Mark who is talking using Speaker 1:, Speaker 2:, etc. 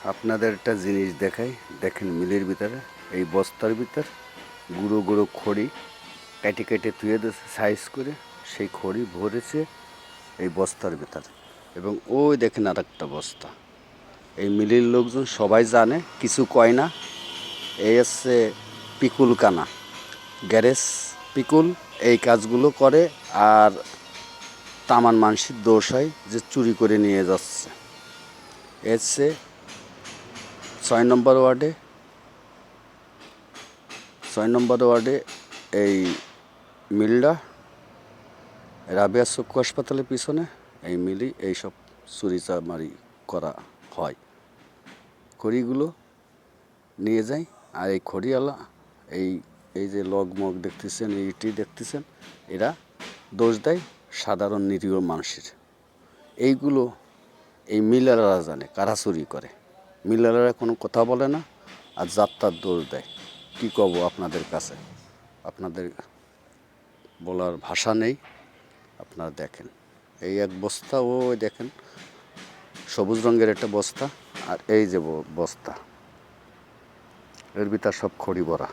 Speaker 1: আপনাদের একটা জিনিস দেখাই, দেখেন মিলের ভিতরে এই বস্তার ভিতর গুঁড়ো গুঁড়ো খড়ি কেটে কেটে ধুয়ে দিয়েছে সাইজ করে, সেই খড়ি ভরেছে এই বস্তার ভিতর। এবং ওই দেখেন আর একটা বস্তা। এই মিলের লোকজন সবাই জানে, কিছু কয় না। এই হচ্ছে পিকুল কানা, গ্যারেজ পিকুল এই কাজগুলো করে। আর তামান মানুষের দোষ হয় যে চুরি করে নিয়ে যাচ্ছে। এসে 6 নম্বর ওয়ার্ডে এই মিলটা রাবেয়া চক্ষু হাসপাতালের পিছনে এই মিলই এইসব চুরি চামারি করা হয়। খড়িগুলো নিয়ে যায়, আর এই খড়িওয়ালা এই এই যে লগমগ দেখতেছেন, এইটি দেখতেছেন, এরা দোষ দেয় সাধারণ নিরীহ মানুষের। এইগুলো এই মিলাররা জানে কারা চুরি করে। মিলাররা কোনো কথা বলে না, আর যাত্রার দোষ দেয়। কী কব আপনাদের কাছে, আপনাদের বলার ভাষা নেই। আপনারা দেখেন এই এক বস্তা, ও দেখেন সবুজ রঙের একটা বস্তা, আর এই যে বস্তা, এর ভিতর সব খড়ি ভরা।